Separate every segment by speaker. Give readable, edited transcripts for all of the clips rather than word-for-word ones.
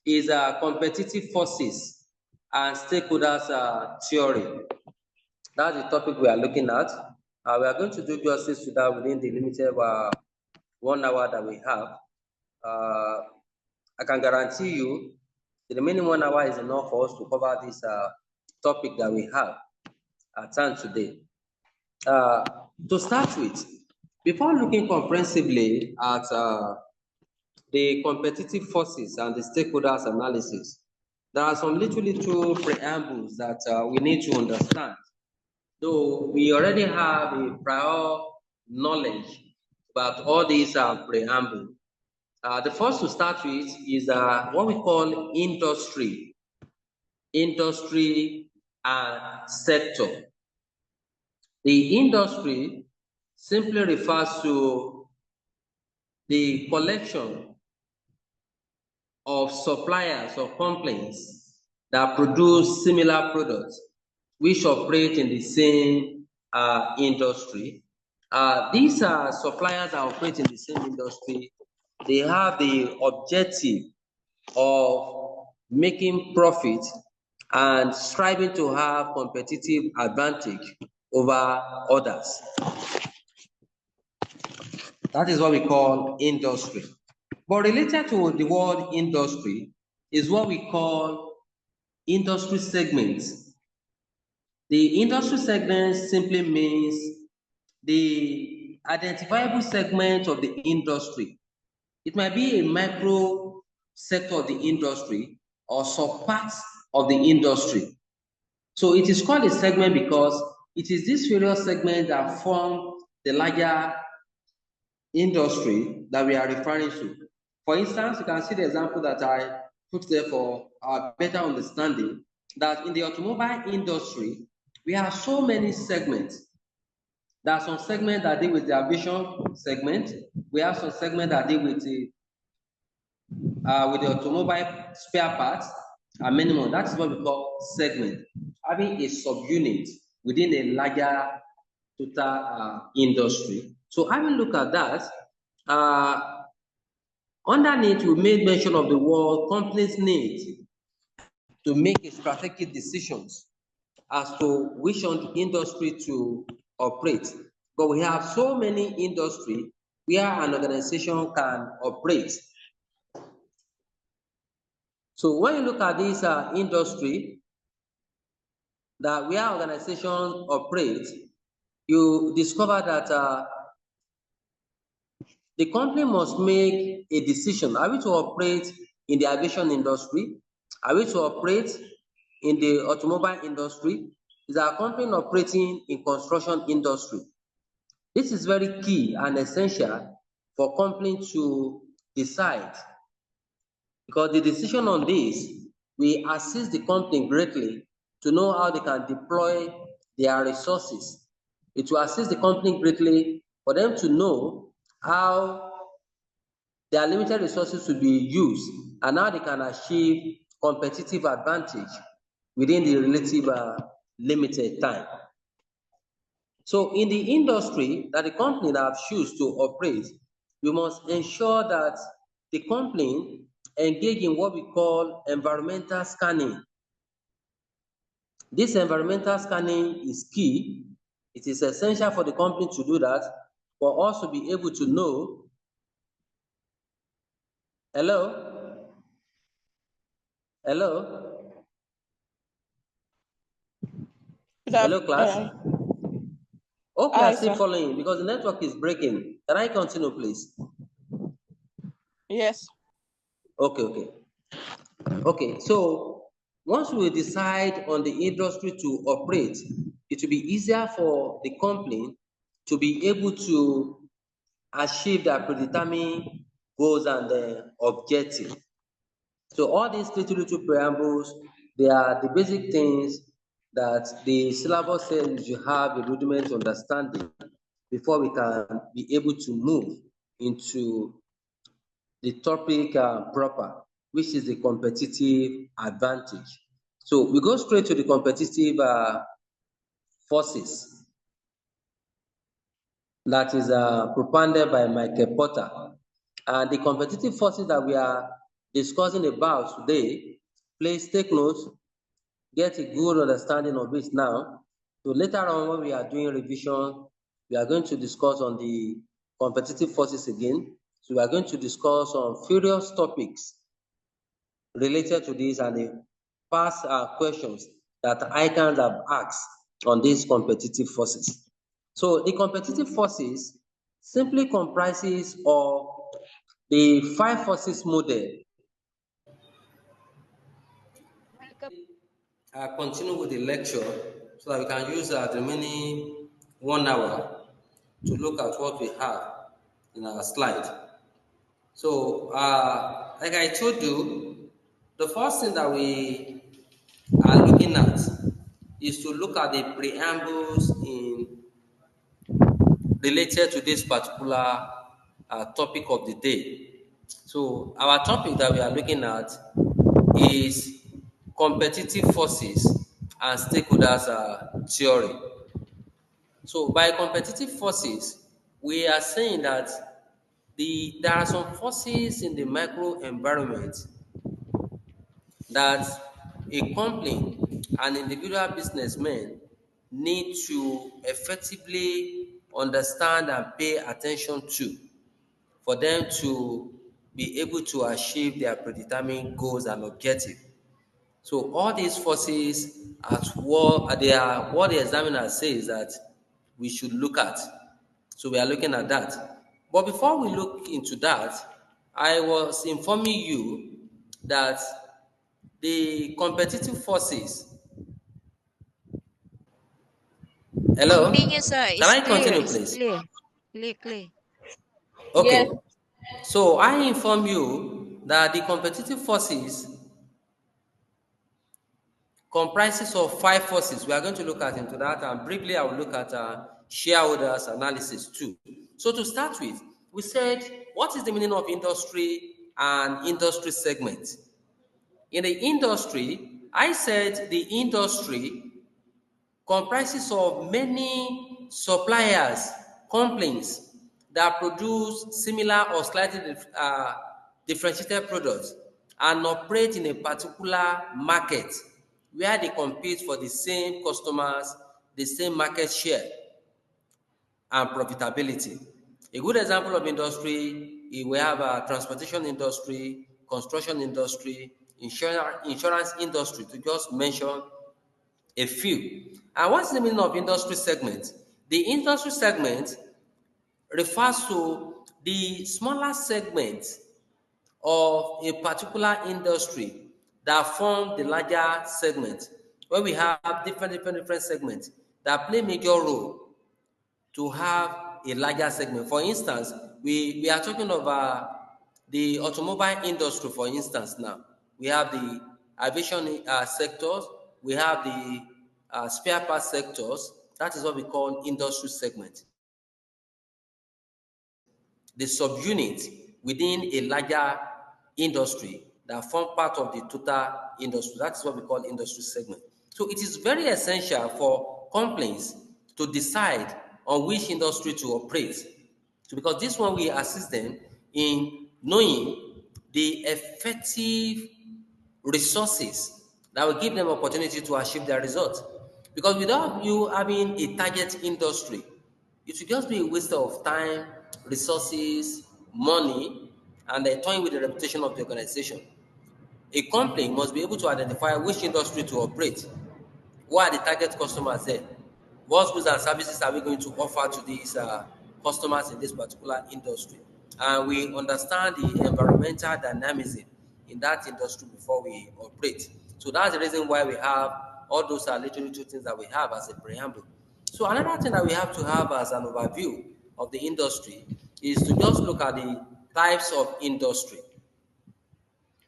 Speaker 1: is competitive forces and stakeholders theory. That's the topic we are looking at. We are going to do justice to that within the limited 1 hour that we have. I can guarantee you the remaining 1 hour is enough for us to cover this topic that we have at hand today. To start with, before looking comprehensively at the competitive forces and the stakeholders analysis, there are some little preambles that we need to understand. Though we already have a prior knowledge about all these preambles. The first to start with is what we call industry and sector. The industry simply refers to the collection of suppliers or companies that produce similar products which operate in the same industry. These are suppliers that operate in the same industry. They have the objective of making profit and striving to have competitive advantage over others. That is what we call industry. But related to the word industry is what we call industry segments. The industry segment simply means the identifiable segment of the industry. It might be a micro sector of the industry or subparts of the industry. So it is called a segment because it is these various segments that form the larger industry that we are referring to. For instance, you can see the example that I put there for our better understanding that in the automobile industry, we have so many segments. There are some segments that deal with the aviation segment. We have some segments that deal with the automobile spare parts and many more. That's what we call segment, having a subunit within a larger total industry. So having look at that, underneath we made mention of the word companies need to make strategic decisions as to which industry to operate. But we have so many industries where an organization can operate. So when you look at this industry that where organizations operate, you discover that the company must make a decision. Are we to operate in the aviation industry? Are we to operate in the automobile industry? Is our company operating in construction industry? This is very key and essential for company to decide, because the decision on this will assist the company greatly to know how they can deploy their resources. It will assist the company greatly for them to know how their limited resources will be used and how they can achieve competitive advantage within the relative limited time. So in the industry that the company have choose to operate, we must ensure that the company engage in what we call environmental scanning. This environmental scanning is key. It is essential for the company to do that, but also be able to know. Hello? Hello? Hello, class? Hope you are still following because the network is breaking. Can I continue, please?
Speaker 2: Yes.
Speaker 1: Okay, so once we decide on the industry to operate, it will be easier for the company to be able to achieve their predetermined goals and objectives. So all these little preambles, they are the basic things that the syllabus says you have a rudiment understanding before we can be able to move into the topic proper, which is the competitive advantage. So we go straight to the competitive forces that is propounded by Michael Porter. And the competitive forces that we are discussing about today, please take notes, get a good understanding of it now. So later on when we are doing revision, we are going to discuss on the competitive forces again. So we are going to discuss on various topics related to this and the past questions that ICANs have asked on these competitive forces. So the competitive forces simply comprises of the five forces model. Continue with the lecture so that we can use the remaining 1 hour to look at what we have in our slide. So, like I told you, the first thing that we are looking at is to look at the preambles in related to this particular topic of the day. So, our topic that we are looking at is competitive forces and stakeholders theory. So, by competitive forces, we are saying that there are some forces in the micro environment that a company and individual businessmen need to effectively understand and pay attention to for them to be able to achieve their predetermined goals and objectives. So all these forces at what they are what the examiner says that we should look at. So we are looking at that. But before we look into that, I was informing you that the competitive forces.
Speaker 2: Continue,
Speaker 1: Hello?
Speaker 2: sir.
Speaker 1: Can
Speaker 2: It's
Speaker 1: I
Speaker 2: clear.
Speaker 1: continue,
Speaker 2: It's
Speaker 1: please?
Speaker 2: clear. Clear, clear.
Speaker 3: Yes,
Speaker 1: Okay. So I inform you that the competitive forces comprises of five forces. We are going to look at into that, and briefly I will look at shareholders analysis too. So to start with, we said what is the meaning of industry and industry segment? In the industry, I said the industry comprises of many suppliers, companies that produce similar or slightly differentiated products and operate in a particular market where they compete for the same customers, the same market share and profitability. A good example of industry, we have a transportation industry, construction industry, insurance industry, to just mention a few. And what's the meaning of industry segment? The industry segment refers to the smaller segment of a particular industry that form the larger segment, where we have different segments that play major role to have a larger segment. For instance, we are talking of the automobile industry, for instance, now. We have the aviation sectors, we have the spare parts sectors. That is what we call industry segment. The subunit within a larger industry that form part of the total industry. That's what we call industry segment. So it is very essential for companies to decide on which industry to operate. So because this one will assist them in knowing the effective resources that will give them opportunity to achieve their results. Because without you having a target industry, it will just be a waste of time, resources, money, and toying with the reputation of the organization. A company must be able to identify which industry to operate. What are the target customers there? What goods and services are we going to offer to these customers in this particular industry? And we understand the environmental dynamism in that industry before we operate. So that's the reason why we have all those little things that we have as a preamble. So another thing that we have to have as an overview of the industry is to just look at the types of industry.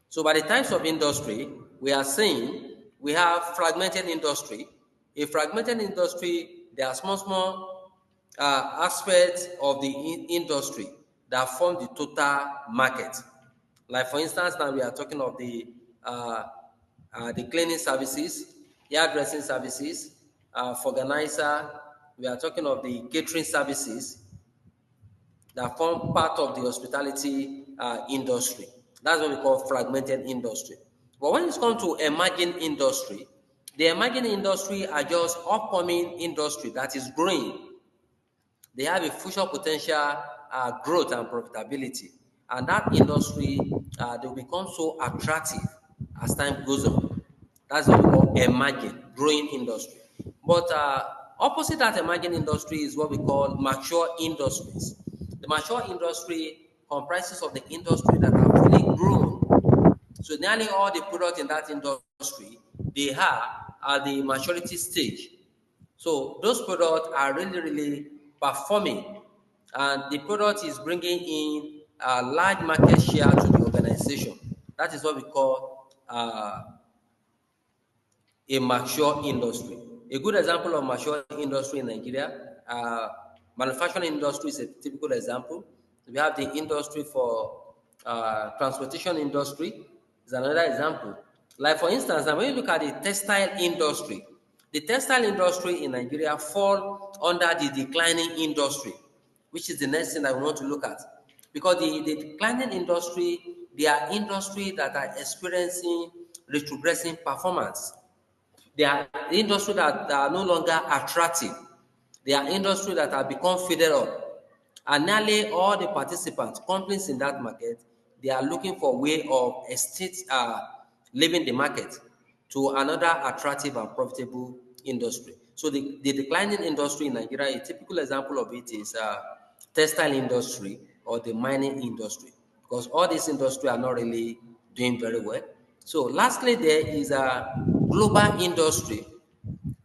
Speaker 1: So by the types of industry, we are saying we have fragmented industry. A fragmented industry, there are small aspects of the industry that form the total market. Like for instance, now we are talking of the cleaning services, hairdressing services, organizer. We are talking of the catering services that form part of the hospitality industry. That's what we call fragmented industry. But when it comes to emerging industry, the emerging industry are just upcoming industry that is growing. They have a future potential growth and profitability. And that industry, they will become so attractive as time goes on. That's what we call emerging, growing industry. But opposite that emerging industry is what we call mature industries. The mature industry comprises of the industry that have fully grown. So nearly all the products in that industry, they are at the maturity stage. So those products are really, really performing, and the product is bringing in a large market share to the organization. That is what we call a mature industry. A good example of mature industry in Nigeria, manufacturing industry is a typical example. We have the industry for transportation industry is another example. Like for instance, now when you look at the textile industry in Nigeria fall under the declining industry, which is the next thing that we want to look at. Because the declining industry, they are industry that are experiencing retrogressing performance. They are industry that are no longer attractive. They are industry that have become faded up. And nearly all the participants, companies in that market, they are looking for a way of leaving the market to another attractive and profitable industry. So the declining industry in Nigeria, a typical example of it is textile industry or the mining industry, because all these industry are not really doing very well. So lastly, there is a global industry.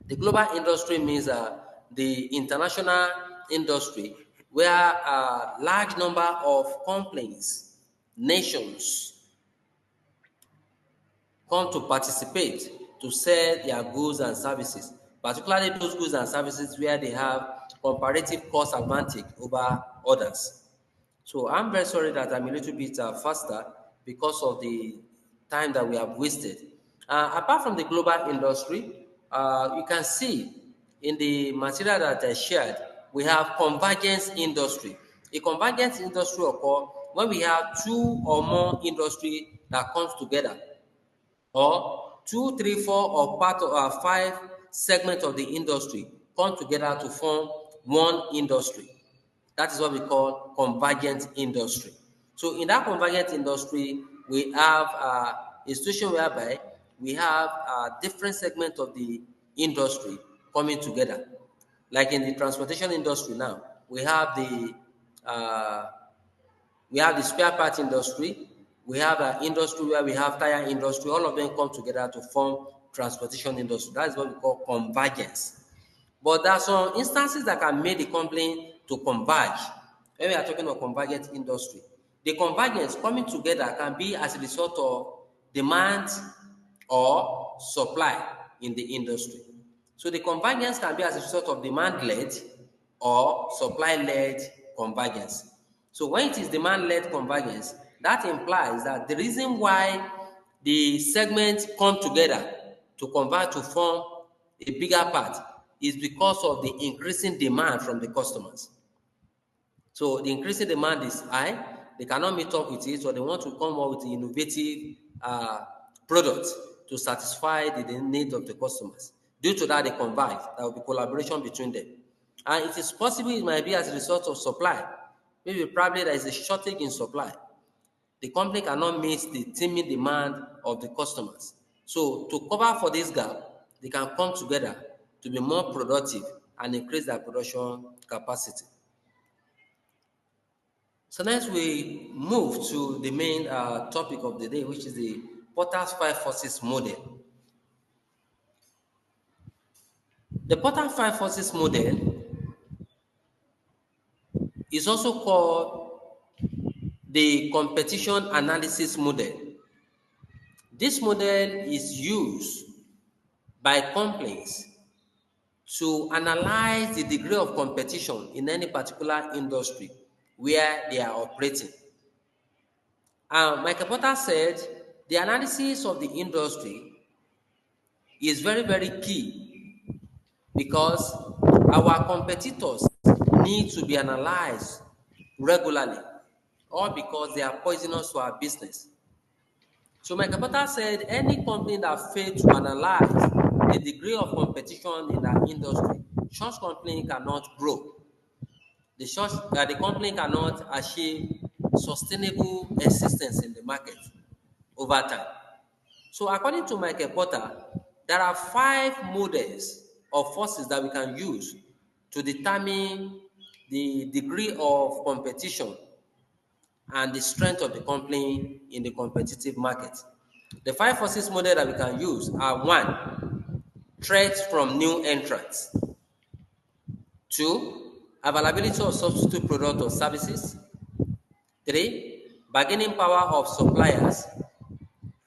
Speaker 1: The global industry means the international industry where a large number of companies, nations come to participate to sell their goods and services, particularly those goods and services where they have comparative cost advantage over others. So I'm very sorry that I'm a little bit faster because of the time that we have wasted. Apart from the global industry, you can see in the material that I shared, we have convergence industry. A convergence industry occur when we have two or more industry that comes together, or two, three, four, or part of five segments of the industry come together to form one industry. That is what we call convergent industry. So in that convergent industry, we have a situation whereby we have different segments of the industry coming together. Like in the transportation industry now, uh, we have the spare part industry, we have an industry where we have tire industry, all of them come together to form transportation industry. That is what we call convergence. But there are some instances that can make the company to converge. When we are talking of convergent industry, the convergence coming together can be as a result of demand or supply in the industry. So the convergence can be as a result of demand-led or supply-led convergence. So when it is demand-led convergence, that implies that the reason why the segments come together to convert to form a bigger part is because of the increasing demand from the customers. So the increasing demand is high, they cannot meet up with it, so they want to come up with innovative products to satisfy the need of the customers. Due to that, they converge. There will be collaboration between them. And it is possible it might be as a result of supply. Maybe probably there is a shortage in supply. The company cannot meet the teeming demand of the customers. So to cover for this gap, they can come together to be more productive and increase their production capacity. So next we move to the main topic of the day, which is the Porter's Five Forces model. The Porter Five Forces model is also called the competition analysis model. This model is used by companies to analyze the degree of competition in any particular industry where they are operating. Michael Porter said the analysis of the industry is very, very key because our competitors need to be analyzed regularly, or because they are poisonous to our business. So Michael Porter said any company that failed to analyze the degree of competition in that industry, such company cannot grow. The company cannot achieve sustainable existence in the market over time. So according to Michael Porter, there are 5 models of forces that we can use to determine the degree of competition and the strength of the company in the competitive market. The 5 forces model that we can use are: 1, threats from new entrants; 2, availability of substitute product or services; 3, bargaining power of suppliers;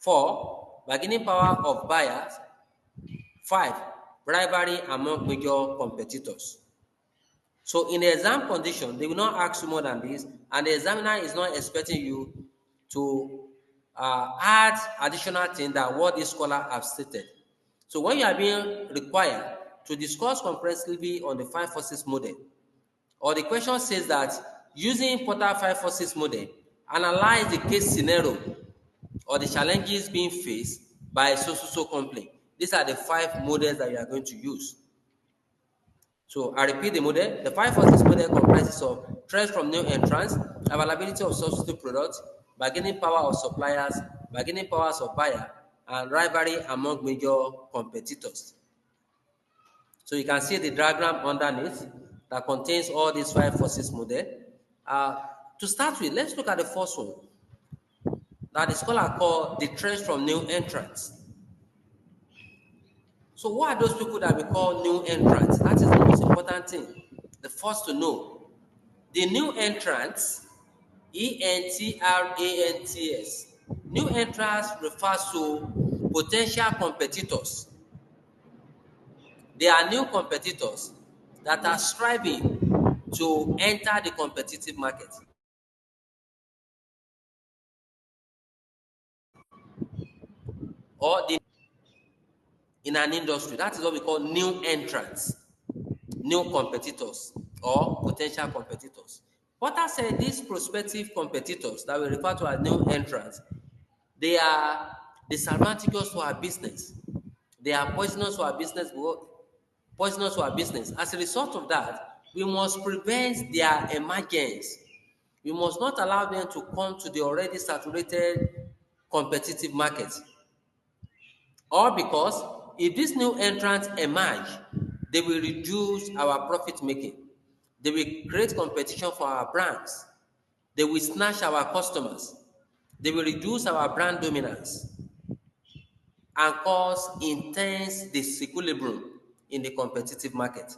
Speaker 1: 4, bargaining power of buyers; 5, rivalry among major competitors. So in the exam condition, they will not ask you more than this, and the examiner is not expecting you to add additional things than what this scholar have stated. So when you are being required to discuss comprehensively on the 5 forces model, or the question says that using Porter 5 forces model, analyze the case scenario or the challenges being faced by a so company. These are the 5 models that you are going to use. So I repeat the model. The 5 forces model comprises of threats from new entrants, availability of substitute products, bargaining power of suppliers, bargaining powers of buyer, and rivalry among major competitors. So you can see the diagram underneath that contains all these 5 forces model. To start with, let's look at the first one that the scholar called the threats from new entrants. So what are those people that we call new entrants? That is the most important thing. The first to know. The new entrants, entrants, new entrants refers to potential competitors. They are new competitors that are striving to enter the competitive market or in an industry. That is what we call new entrants, new competitors or potential competitors. Porter said these prospective competitors that we refer to as new entrants, they are disadvantageous to our business. They are poisonous to our business. Poisonous to our business. As a result of that, we must prevent their emergence. We must not allow them to come to the already saturated competitive market. Or because if these new entrants emerge, they will reduce our profit making. They will create competition for our brands. They will snatch our customers. They will reduce our brand dominance and cause intense disequilibrium in the competitive market.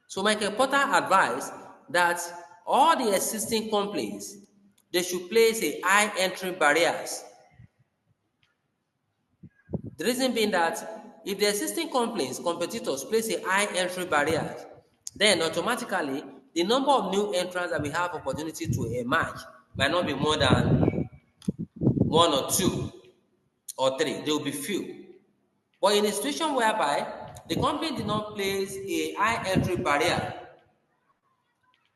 Speaker 1: So Michael Porter advised that all the existing companies, they should place a high entry barriers. The reason being that if the existing competitors place a high entry barriers, then automatically the number of new entrants that we have opportunity to emerge might not be more than 1 or 2 or 3. There will be few. But in a situation whereby the company did not place a high entry barrier,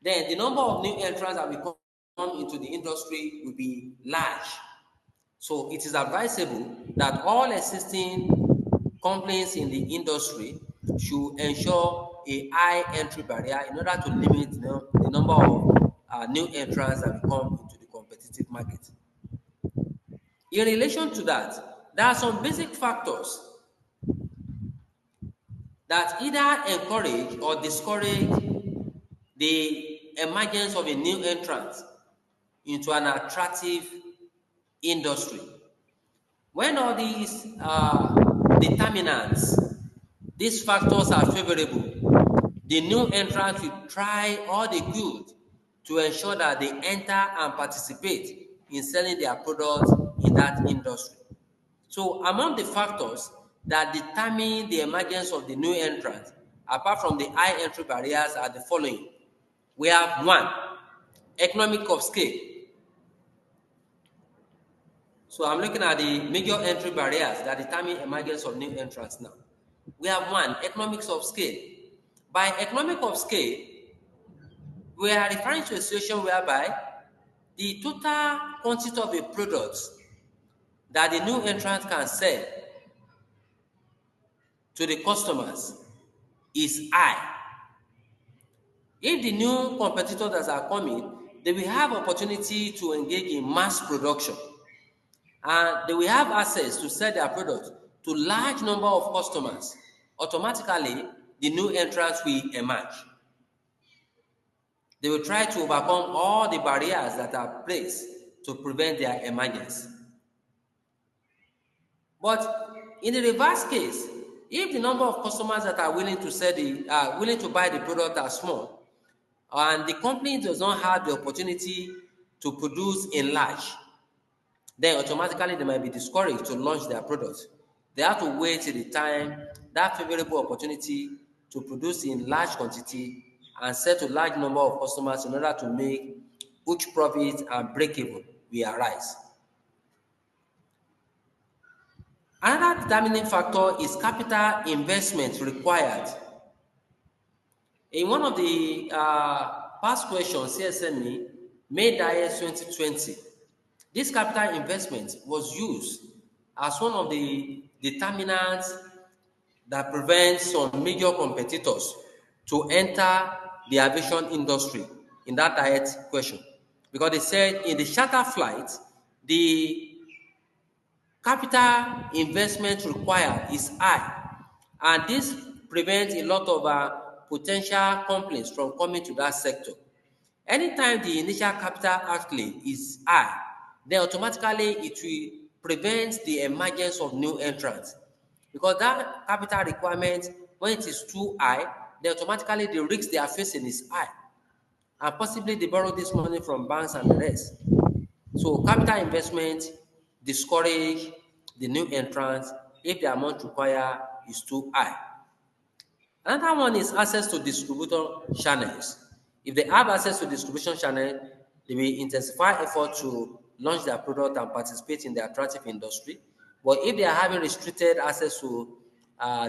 Speaker 1: then the number of new entrants that will come into the industry will be large. So it is advisable that all existing companies in the industry should ensure a high entry barrier in order to limit the number of new entrants that will come into the competitive market. In relation to that, there are some basic factors that either encourage or discourage the emergence of a new entrant into an attractive industry. When all these determinants, these factors are favorable, the new entrant will try all they could to ensure that they enter and participate in selling their products in that industry. So among the factors that determine the emergence of the new entrant, apart from the high entry barriers, are the following. We have: 1, economic of scale. So I'm looking at the major entry barriers that determine emergence of new entrants now. We have: 1, economics of scale. By economic of scale, we are referring to a situation whereby the total quantity of a product that the new entrant can sell to the customers is high. If the new competitors that are coming, they will have opportunity to engage in mass production, and they will have access to sell their products to large number of customers. Automatically, the new entrants will emerge. They will try to overcome all the barriers that are placed to prevent their emergence. But in the reverse case, if the number of customers that are willing to willing to buy the product are small, and the company does not have the opportunity to produce in large, then automatically they might be discouraged to launch their products. They have to wait till the time that favorable opportunity to produce in large quantity and sell to large number of customers in order to make huge profit and break even will arise. Another determining factor is capital investment required. In one of the past questions, CSME made IS 2020, this capital investment was used as one of the determinants that prevents some major competitors to enter the aviation industry in that diet question. Because they said in the charter flight, the capital investment required is high, and this prevents a lot of potential companies from coming to that sector. Anytime the initial capital outlay is high, then automatically it will prevent the emergence of new entrants. Because that capital requirement, when it is too high, then automatically the risk they are facing is high. And possibly they borrow this money from banks and the rest. So capital investment discourage the new entrants if the amount required is too high. Another one is access to distributor channels. If they have access to distribution channel, they will intensify effort to launch their product and participate in the attractive industry. But if they are having restricted access to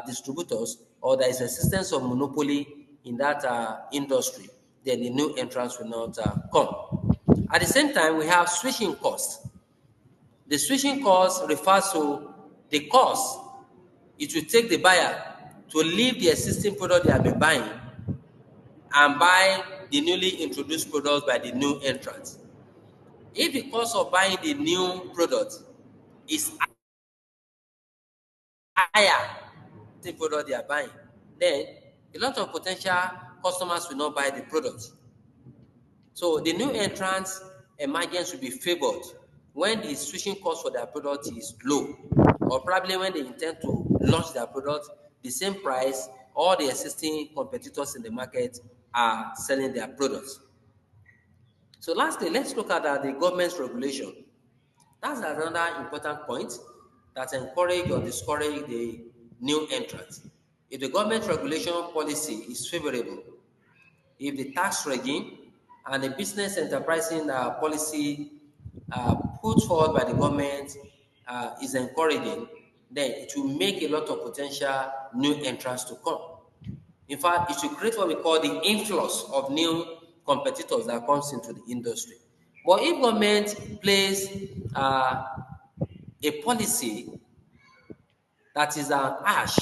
Speaker 1: distributors, or there is existence of monopoly in that industry, then the new entrants will not come. At the same time, we have switching costs. The switching cost refers to the cost it will take the buyer to leave the existing product they have been buying and buy the newly introduced product by the new entrant. If the cost of buying the new product is higher than the product they are buying, then a lot of potential customers will not buy the product. So the new entrants emergence will be favored when the switching cost for their product is low, or probably when they intend to launch their product the same price all the existing competitors in the market are selling their products. So lastly, let's look at the government's regulation. That's another important point that encourage or discourage the new entrants. If the government regulation policy is favorable, if the tax regime and the business enterprising policy put forward by the government is encouraging, then it will make a lot of potential new entrants to come. In fact, it will create what we call the influx of new competitors that comes into the industry. But if government plays a policy that is harsh,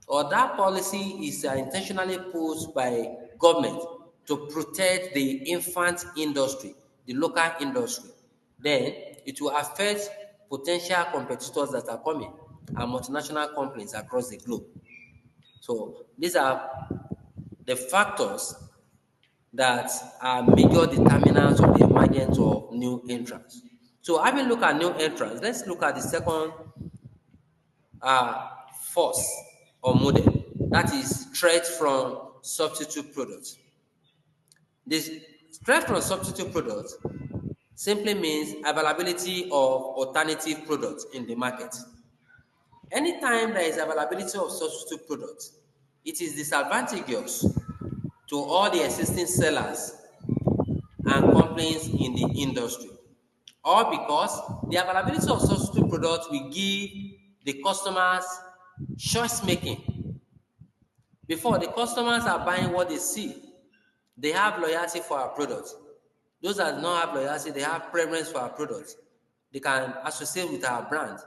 Speaker 1: or that policy is intentionally put by government to protect the infant industry, the local industry, then it will affect potential competitors that are coming and multinational companies across the globe. So these are the factors that are major determinants of the emergence of new entrants. So having looked at new entrants, let's look at the second force or model, that is threat from substitute products. This threat from substitute products simply means availability of alternative products in the market. Anytime there is availability of substitute products, it is disadvantageous to all the existing sellers and companies in the industry. All because the availability of substitute products will give the customers choice making. Before, the customers are buying what they see. They have loyalty for our products. Those that do not have loyalty, they have preference for our products. they can associate with our brand.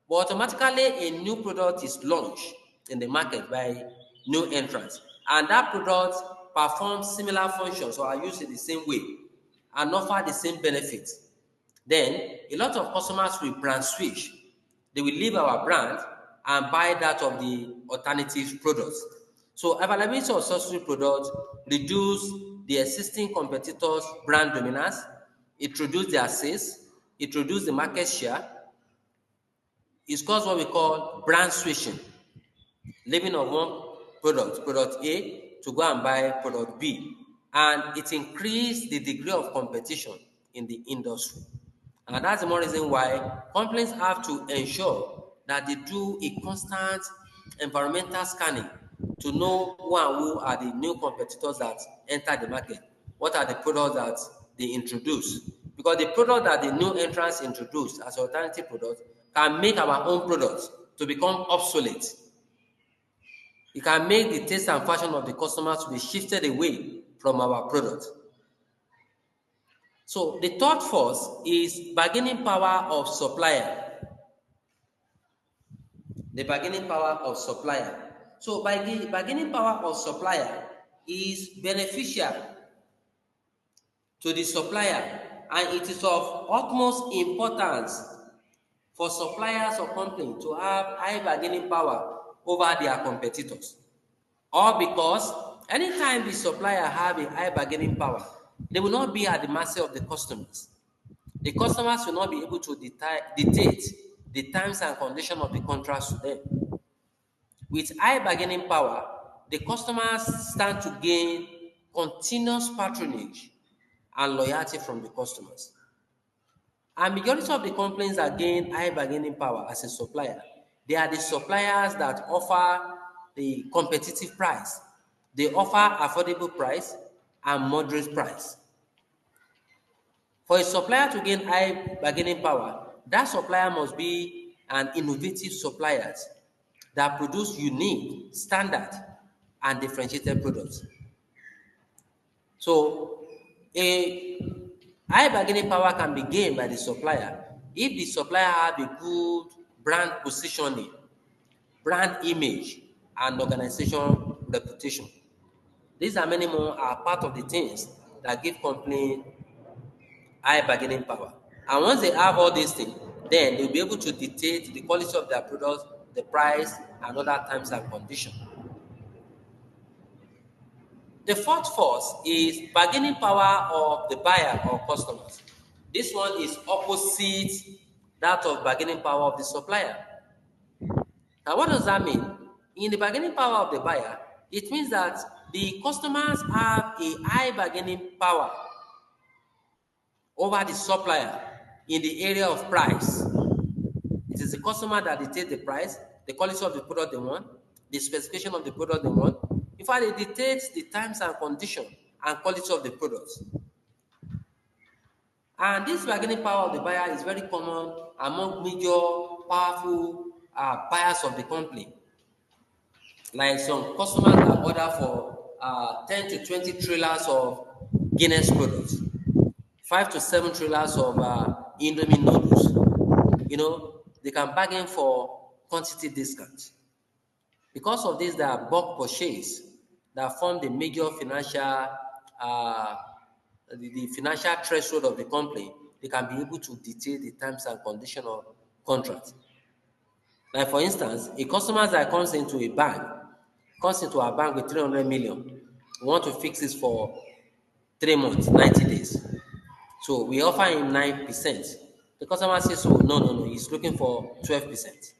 Speaker 1: But automatically, a new product is launched in the market by new entrants, and that product performs similar functions or are used in the same way and offer the same benefits. Then a lot of customers will brand switch. They will leave our brand and buy that of the alternative products. So availability of substitute products reduce the existing competitors' brand dominance, it reduces their sales, it reduces the market share, it's caused what we call brand switching, leaving of one product A, to go and buy product B. And it increased the degree of competition in the industry. And that's the more reason why companies have to ensure that they do a constant environmental scanning to know who and who are the new competitors that enter the market. What are the products that they introduce? Because the product that the new entrants introduce as alternative products can make our own products to become obsolete. It can make the taste and fashion of the customers to be shifted away from our product. So the third force is bargaining power of supplier. The bargaining power of supplier. So bargaining power of supplier is beneficial to the supplier, and it is of utmost importance for suppliers or companies to have high bargaining power over their competitors. Or because anytime the supplier have a high bargaining power, they will not be at the mercy of the customers. The customers will not be able to dictate the terms and conditions of the contracts to them. With high bargaining power, the customers stand to gain continuous patronage and loyalty from the customers. And majority of the companies that gain high bargaining power as a supplier, they are the suppliers that offer the competitive price. They offer affordable price and moderate price. For a supplier to gain high bargaining power, that supplier must be an innovative supplier that produce unique, standard, and differentiated products. So, a high bargaining power can be gained by the supplier if the supplier have a good brand positioning, brand image, and organization reputation. These and many more are part of the things that give company high bargaining power. And once they have all these things, then they'll be able to dictate the quality of their products, the price, and other terms and conditions. The fourth force is bargaining power of the buyer or customers. This one is opposite that of bargaining power of the supplier. Now, what does that mean? In the bargaining power of the buyer, it means that the customers have a high bargaining power over the supplier in the area of price. It is the customer that dictates the price, the quality of the product they want, the specification of the product they want. In fact, it dictates the terms and condition and quality of the products. And this bargaining power of the buyer is very common among major, powerful buyers of the company. Like some customers that order for 10 to 20 trailers of Guinness products, 5 to 7 trailers of Indomie noodles. They can bargain for quantity discounts. Because of this, there are bulk purchase that form the major financial, the financial threshold of the company. They can be able to dictate the terms and conditions of contract. Like for instance, a customer that comes into our bank with 300 million, we want to fix this for 3 months, 90 days. So we offer him 9%. The customer says, so no, he's looking for 12%.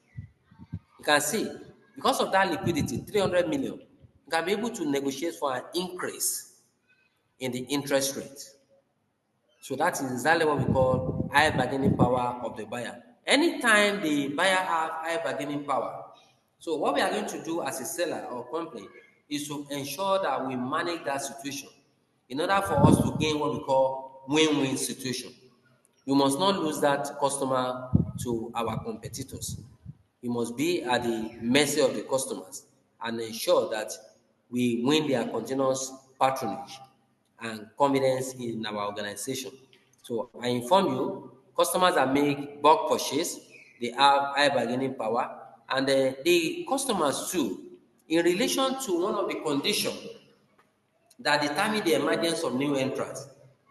Speaker 1: You can see, because of that liquidity, 300 million, you can be able to negotiate for an increase in the interest rate. So that is exactly what we call high bargaining power of the buyer. Anytime the buyer has high bargaining power, so what we are going to do as a seller or company is to ensure that we manage that situation in order for us to gain what we call win-win situation. We must not lose that customer to our competitors. We must be at the mercy of the customers and ensure that we win their continuous patronage and confidence in our organization. So I inform you, Customers that make bulk purchase, they have high bargaining power, and the customers too, in relation to one of the conditions that determine the emergence of new entrants,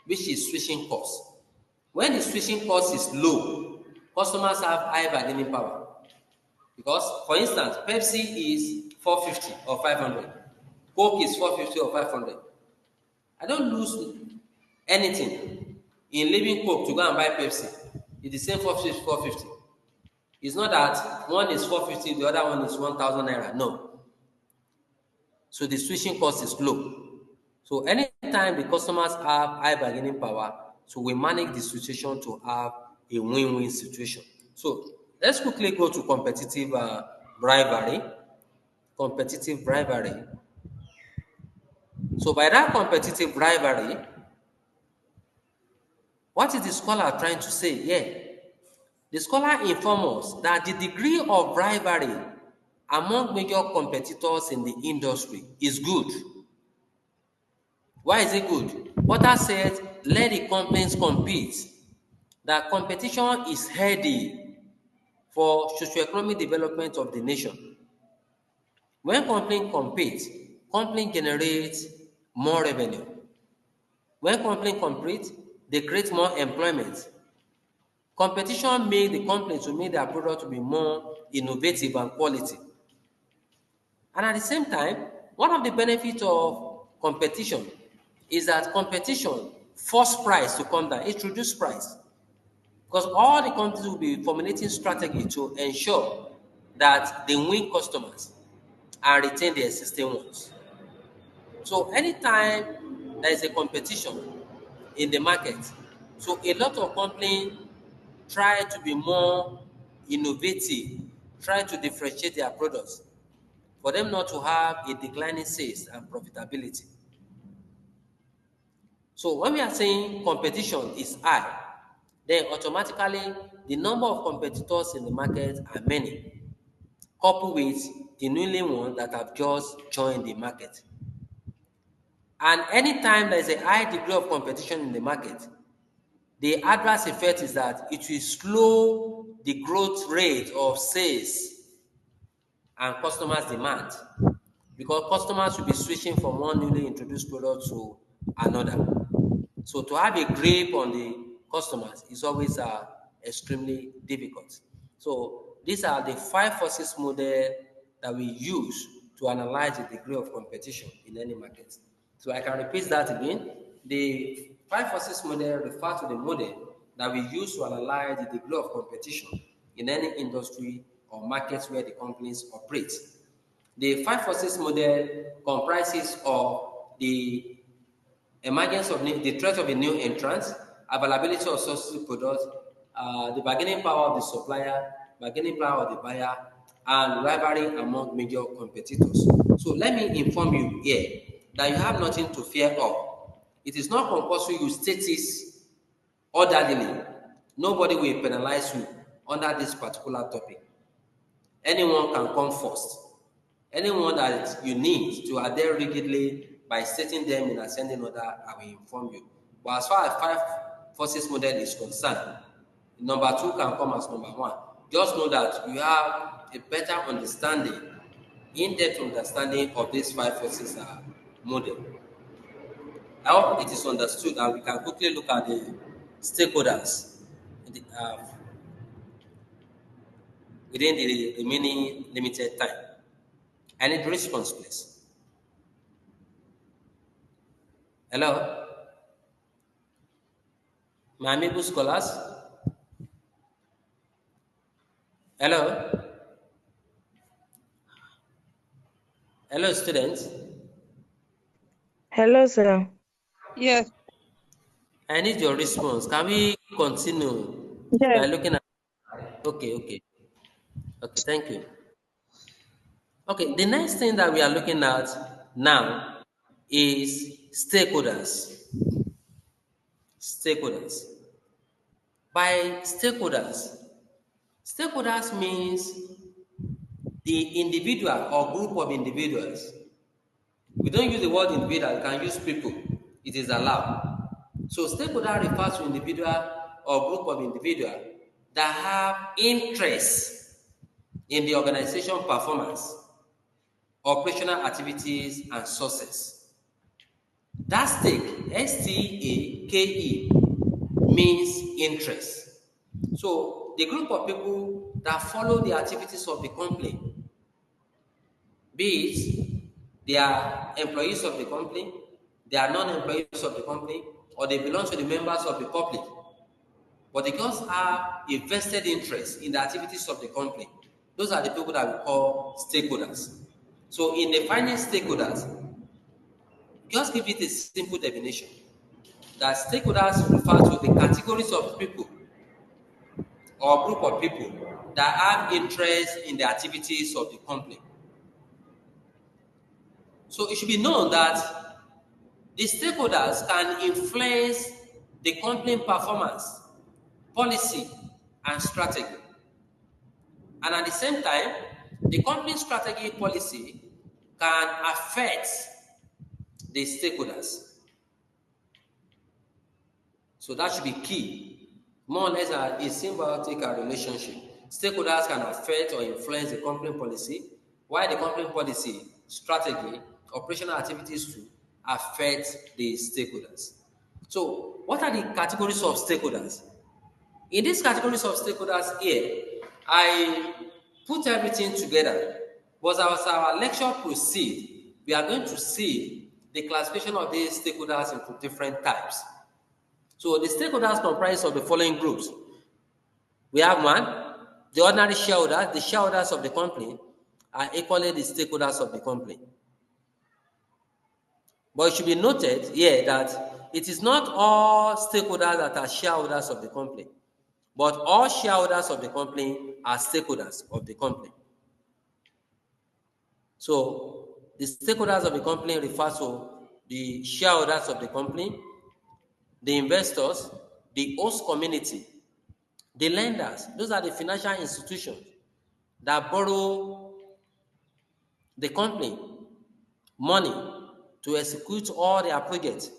Speaker 1: which is switching costs. When the switching cost is low, customers have high bargaining power. Because, for instance, Pepsi is 450 or 500, Coke is 450 or 500. I don't lose anything in leaving Coke to go and buy Pepsi. It's the same 450, 450. It's not that one is 450, the other one is 1,000 naira. No. So the switching cost is low. So anytime the customers have high bargaining power, so we manage the situation to have a win-win situation. So let's quickly go to competitive bribery. Competitive bribery. So by that competitive bribery, what is the scholar trying to say here? The scholar informs us that the degree of bribery among major competitors in the industry is good. Why is it good? Potter said, let the companies compete. That competition is healthy for socioeconomic development of the nation. When companies compete, companies generate more revenue. When companies compete, they create more employment. Competition makes the company to make their product to be more innovative and quality. And at the same time, one of the benefits of competition is that competition force price to come down. It reduces price. Because all the companies will be formulating strategy to ensure that they win customers and retain the existing ones. So anytime there is a competition in the market, so a lot of companies try to be more innovative, try to differentiate their products for them not to have a declining sales and profitability. So when we are saying competition is high, then automatically the number of competitors in the market are many, coupled with the newly ones that have just joined the market. And anytime there is a high degree of competition in the market, the adverse effect is that it will slow the growth rate of sales and customers' demand, because customers will be switching from one newly introduced product to another. So to have a grip on the customers is always extremely difficult. So these are the 5 forces model that we use to analyze the degree of competition in any market. So I can repeat that again. The 5 forces model refers to the model that we use to analyze the degree of competition in any industry or markets where the companies operate. The 5 forces model comprises of the emergence of the threat of a new entrant, availability of substitute products, the bargaining power of the supplier, bargaining power of the buyer, and rivalry among major competitors. So let me inform you here that you have nothing to fear of. It is not compulsory you state this orderly. Nobody will penalize you under this particular topic. Anyone can come first. Anyone that you need to adhere rigidly by stating them in ascending order, I will inform you. But as far as 5 forces model is concerned, number 2 can come as number 1. Just know that you have a better understanding, in-depth understanding of this 5 forces model. I hope it is understood, and we can quickly look at the stakeholders within the remaining limited time. I need response, please. Hello? My amiable scholars? Hello? Hello, students?
Speaker 3: Hello, sir.
Speaker 2: Yes.
Speaker 1: I need your response. Can we continue by
Speaker 3: Yes.
Speaker 1: looking at... Okay, okay. Okay, thank you. Okay, the next thing that we are looking at now is stakeholders. Stakeholders. By stakeholders means the individual or group of individuals. We don't use the word individual, we can use people. It is allowed. So stakeholder refers to individual or group of individuals that have interest in the organization performance, operational activities, and success. That stake, S-T-A-K-E, means interest. So the group of people that follow the activities of the company, be it they are employees of the company, they are non-employees of the company, or they belong to the members of the public, but they just have a vested interest in the activities of the company. Those are the people that we call stakeholders. So in defining stakeholders, just give it a simple definition that stakeholders refer to the categories of people or group of people that have interest in the activities of the company. So it should be known that the stakeholders can influence the company performance, policy, and strategy. And at the same time, the company strategy policy can affect the stakeholders. So that should be key. More or less a symbiotic relationship. Stakeholders can affect or influence the company policy, while the company policy, strategy, operational activities too affect the stakeholders. So what are the categories of stakeholders? In these categories of stakeholders here, I put everything together. But as our lecture proceeds, we are going to see the classification of these stakeholders into different types. So the stakeholders comprise of the following groups. We have one, the ordinary shareholders. The shareholders of the company are equally the stakeholders of the company. But it should be noted here that it is not all stakeholders that are shareholders of the company, but all shareholders of the company are stakeholders of the company. So the stakeholders of the company refer to the shareholders of the company, the investors, the host community, the lenders. Those are the financial institutions that borrow the company money to execute all their projects.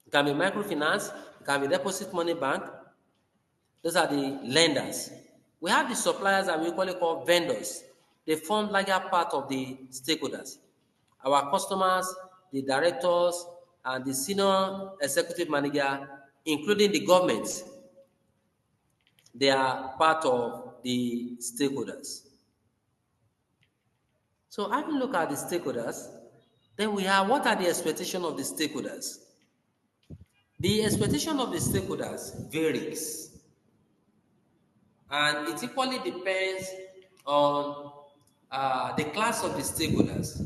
Speaker 1: It can be microfinance, it can be deposit money bank. Those are the lenders. We have the suppliers that we equally call vendors. They form larger part of the stakeholders. Our customers, the directors, and the senior executive manager, including the government, they are part of the stakeholders. So having look at the stakeholders, then we have what are the expectations of the stakeholders? The expectation of the stakeholders varies, and it equally depends on the class of the stakeholders.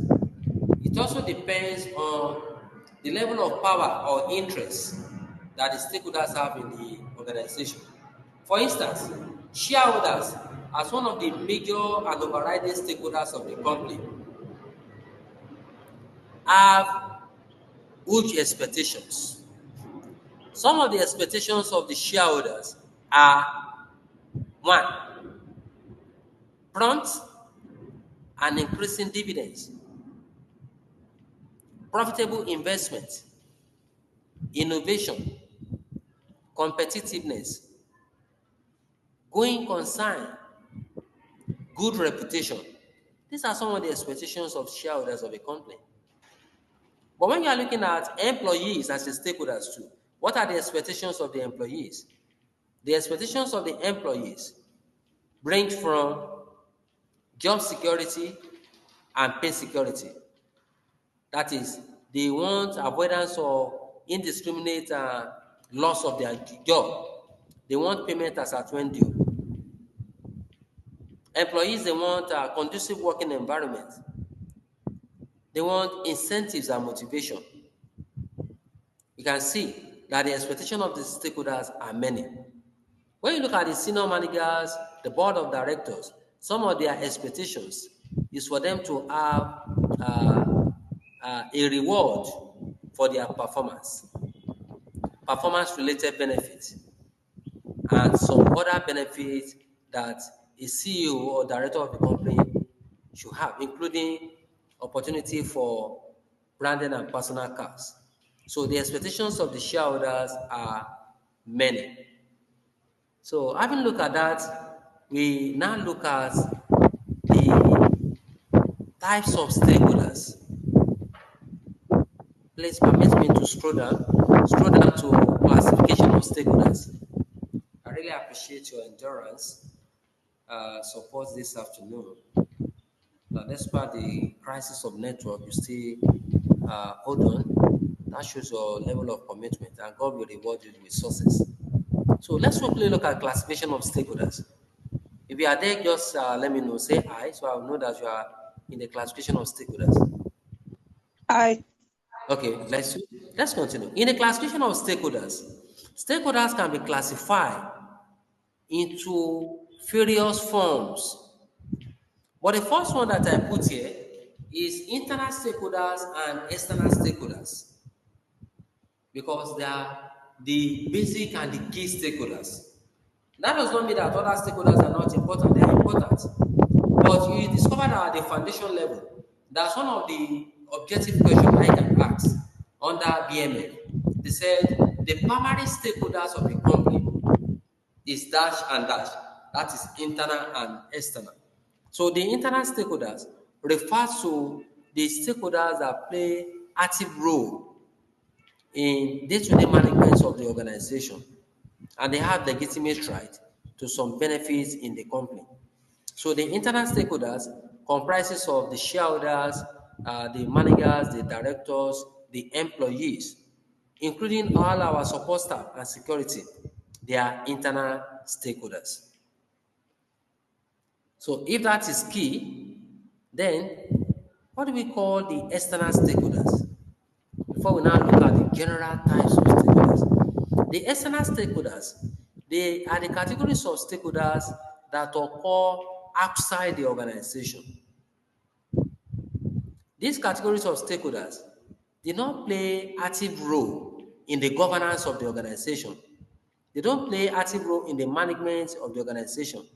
Speaker 1: It also depends on the level of power or interest that the stakeholders have in the organization. For instance, shareholders, as one of the major and overriding stakeholders of the company, have huge expectations. Some of the expectations of the shareholders are one, prompt and increasing dividends, profitable investment, innovation, competitiveness, going concern, good reputation. These are some of the expectations of shareholders of a company. But when you are looking at employees as a stakeholders too, what are the expectations of the employees? The expectations of the employees range from job security and pay security. That is, they want avoidance of indiscriminate loss of their job. They want payment as at when due. Employees, they want a conducive working environment. They want incentives and motivation. You can see that the expectation of the stakeholders are many. When you look at the senior managers, the board of directors, some of their expectations is for them to have a reward for their performance-related benefits, and some other benefits that a CEO or director of the company should have, including opportunity for branding and personal cars. So the expectations of the shareholders are many. So having looked at that, we now look at the types of stakeholders. Please permit me to scroll down to classification of stakeholders. I really appreciate your endurance, support this afternoon. Now, despite the crisis of network, you still hold on. That shows your level of commitment, and God will reward you with success. So let's quickly look at classification of stakeholders. If you are there, just let me know. Say I, so I will know that you are in the classification of stakeholders.
Speaker 3: I
Speaker 1: Okay, let's continue. In the classification of stakeholders, stakeholders can be classified into various forms. But the first one that I put here is internal stakeholders and external stakeholders because they are the basic and the key stakeholders. That does not mean that other stakeholders are not important, they are important. But you discover that at the foundation level, that's one of the objective questions I can ask under BML. They said the primary stakeholders of the company is dash and dash. That is internal and external. So the internal stakeholders refers to the stakeholders that play active role in day-to-day management of the organization, and they have legitimate right to some benefits in the company. So the internal stakeholders comprises of the shareholders, the managers, the directors, the employees, including all our support staff and security. They are internal stakeholders. So if that is key, then what do we call the external stakeholders? Before we now look at the general types of stakeholders. The external stakeholders, they are the categories of stakeholders that occur outside the organization. These categories of stakeholders did not play active role in the governance of the organization. They don't play active role in the management of the organization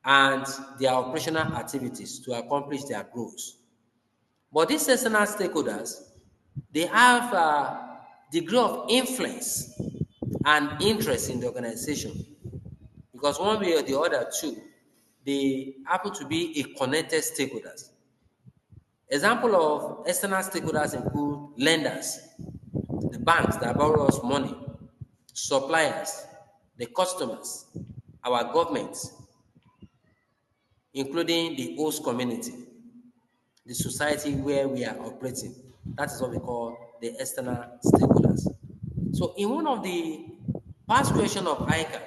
Speaker 1: and their operational activities to accomplish their goals. But these external stakeholders, they have a degree of influence and interest in the organization because one way or the other, too, they happen to be a connected stakeholders. Example of external stakeholders include lenders, the banks that borrow us money, suppliers, the customers, our governments, including the host community, the society where we are operating. That is what we call the external stakeholders. So in one of the past question of ICAN,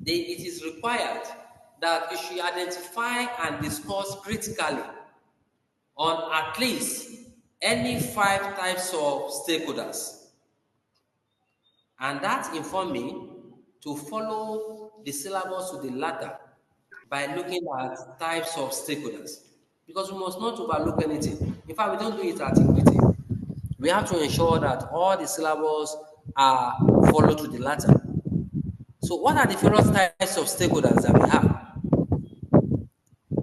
Speaker 1: it is required that you should identify and discuss critically on at least any 5 types of stakeholders. And that informed me to follow the syllabus to the latter by looking at types of stakeholders. Because we must not overlook anything. In fact, we don't do it at equity. We have to ensure that all the syllables are followed to the latter. So what are the various types of stakeholders that we have?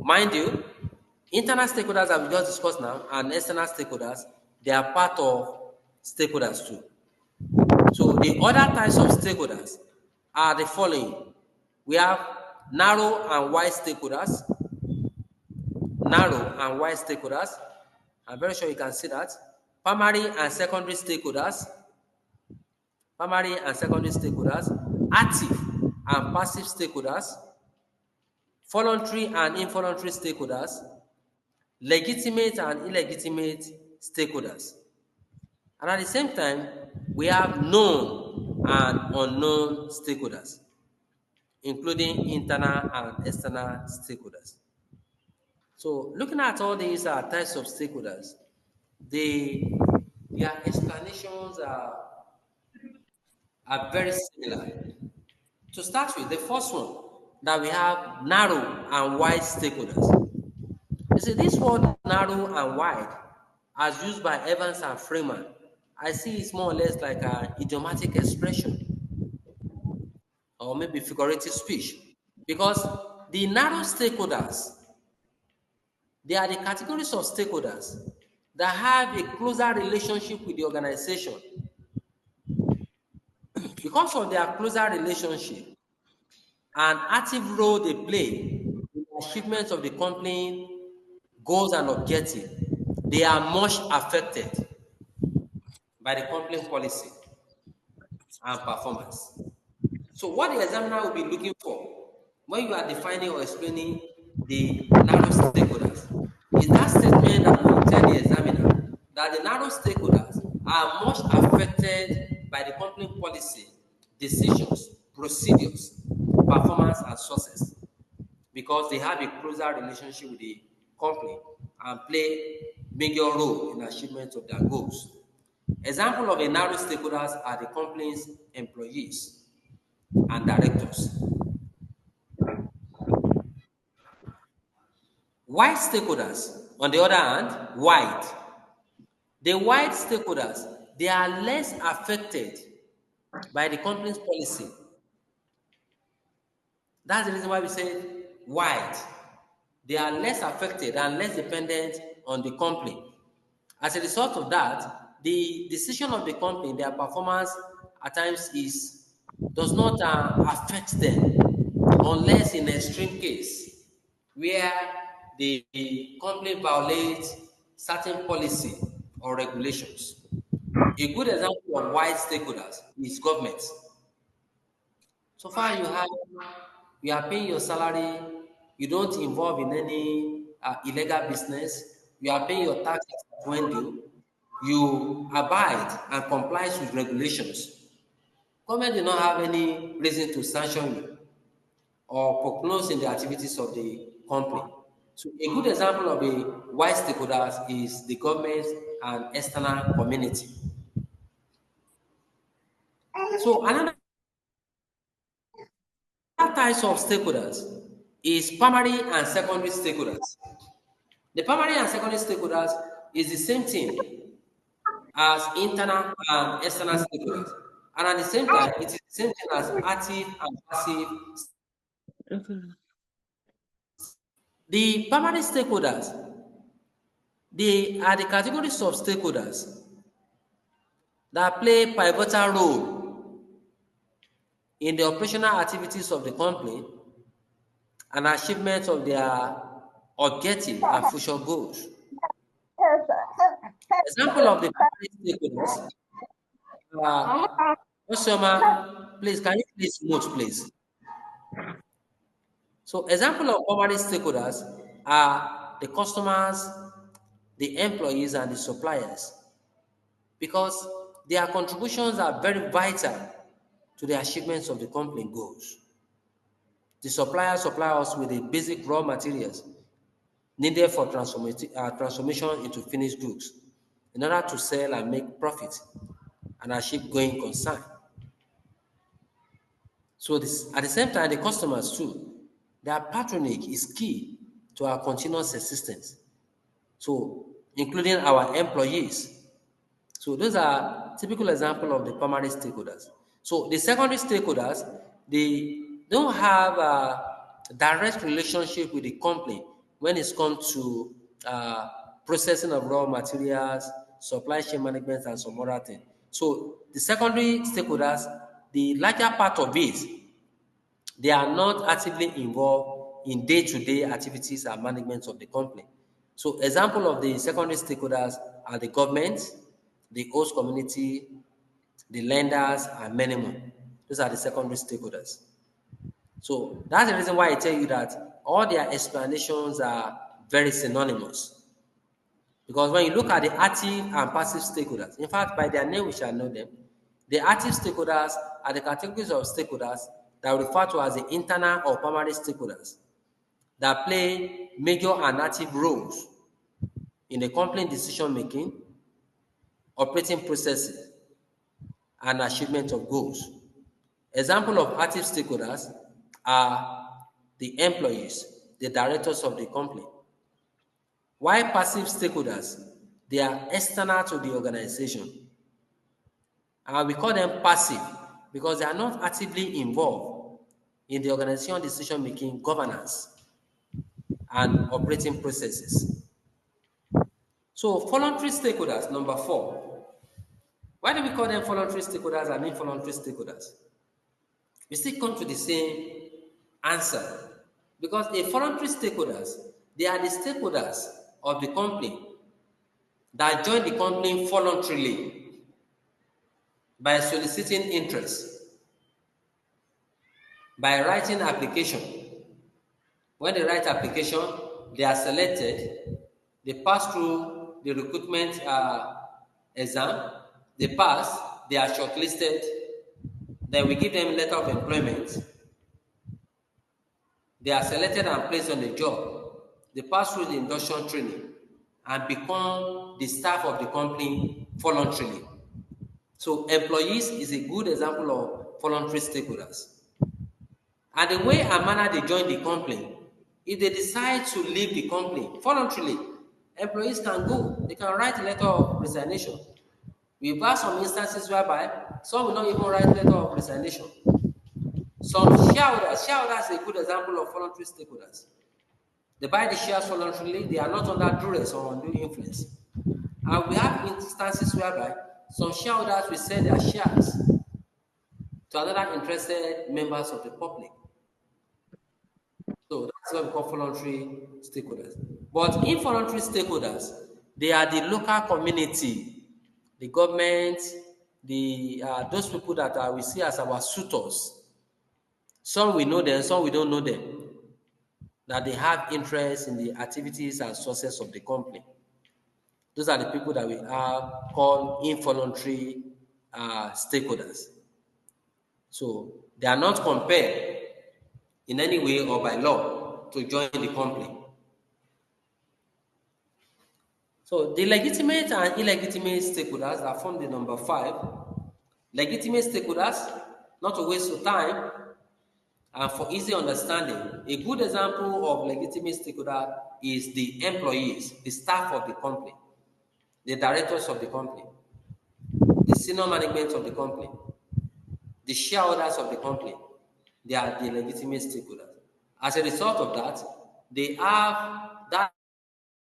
Speaker 1: Mind you, internal stakeholders that we just discussed now and external stakeholders, they are part of stakeholders too. So the other types of stakeholders are the following. We have narrow and wide stakeholders. Narrow and wide stakeholders. I'm very sure you can see that. Primary and secondary stakeholders. Primary and secondary stakeholders. Active and passive stakeholders. Voluntary and involuntary stakeholders. Legitimate and illegitimate stakeholders. And at the same time, we have known and unknown stakeholders, including internal and external stakeholders. So looking at all these types of stakeholders, their explanations are very similar. To start with, the first one that we have narrow and wide stakeholders. You see, this word narrow and wide, as used by Evans and Freeman, I see it's more or less like an idiomatic expression or maybe figurative speech. Because the narrow stakeholders, they are the categories of stakeholders that have a closer relationship with the organization Because of their closer relationship and active role they play in the achievement of the company goals and objectives, they are much affected by the company policy and performance. So what the examiner will be looking for when you are defining or explaining the narrow stakeholders is that statement that will tell the examiner that the narrow stakeholders are much affected by the company policy, decisions, procedures, performance, and success because they have a closer relationship with the company and play major role in achievement of their goals. Example of a narrow stakeholders are the company's employees and directors. Wide stakeholders, on the other hand, the wide stakeholders, they are less affected by the company's policy. That's the reason why we say wide. They are less affected and less dependent on the company. As a result of that, the decision of the company, their performance at times does not affect them unless in extreme case where the company violates certain policy or regulations. A good example of wide stakeholders is government. So far you are paying your salary, you don't involve in any illegal business, you are paying your taxes when due, you abide and comply with regulations. Government do not have any reason to sanction you or prognose in the activities of the company. So a good example of a wide stakeholders is the government and external community. So another types of stakeholders is primary and secondary stakeholders. The primary and secondary stakeholders is the same thing as internal and external stakeholders. And at the same time, it is the same thing as active and passive. The primary stakeholders, they are the categories of stakeholders that play pivotal role in the operational activities of the company and achievement of their objective and future goals. Example of the primary stakeholders Osoma, please, can you please mute, please? So example of primary stakeholders are the customers, the employees, and the suppliers because their contributions are very vital to the achievements of the company goals. The suppliers supply us with the basic raw materials needed for transformation into finished goods in order to sell and make profit and achieve going concern. So this, at the same time, the customers too, their patronage is key to our continuous existence. So including our employees. So those are typical example of the primary stakeholders. So the secondary stakeholders, they don't have a direct relationship with the company when it's come to processing of raw materials, supply chain management, and some other things. So the secondary stakeholders, the larger part of it, they are not actively involved in day-to-day activities and management of the company. So example of the secondary stakeholders are the government, the host community, the lenders, and many more. Those are the secondary stakeholders. So that's the reason why I tell you that all their explanations are very synonymous. Because when you look at the active and passive stakeholders, in fact, by their name we shall know them. The active stakeholders are the categories of stakeholders that we refer to as the internal or primary stakeholders that play major and active roles in the company decision making, operating processes, and achievement of goals. Example of active stakeholders are the employees, the directors of the company. While passive stakeholders, they are external to the organization. And we call them passive because they are not actively involved in the organization decision-making, governance, and operating processes. So voluntary stakeholders, number 4. Why do we call them voluntary stakeholders and involuntary stakeholders? We still come to the same answer. Because a voluntary stakeholders, they are the stakeholders of the company that join the company voluntarily by soliciting interest, by writing application. When they write application, they are selected, they pass through the recruitment exam, they pass, they are shortlisted, then we give them letter of employment, they are selected and placed on the job, they pass through the induction training and become the staff of the company voluntarily. So employees is a good example of voluntary stakeholders. And the way and manner they join the company, if they decide to leave the company voluntarily, employees can go. They can write a letter of resignation. We've had some instances whereby some will not even write letter of resignation. Some shareholders is a good example of voluntary stakeholders. They buy the shares voluntarily, they are not under duress or undue influence. And we have instances whereby some shareholders will sell their shares to another interested members of the public. So that's what we call voluntary stakeholders. But involuntary stakeholders, they are the local community, the government, the those people that we see as our suitors. Some we know them, some we don't know them. That they have interest in the activities and sources of the company. Those are the people that we have called involuntary stakeholders. So they are not compelled in any way or by law to join the company. So the legitimate and illegitimate stakeholders that form the number 5. Legitimate stakeholders, not to waste your time, and for easy understanding, a good example of legitimate stakeholder is the employees, the staff of the company, the directors of the company, the senior management of the company, the shareholders of the company. They are the legitimate stakeholders. As a result of that, they have that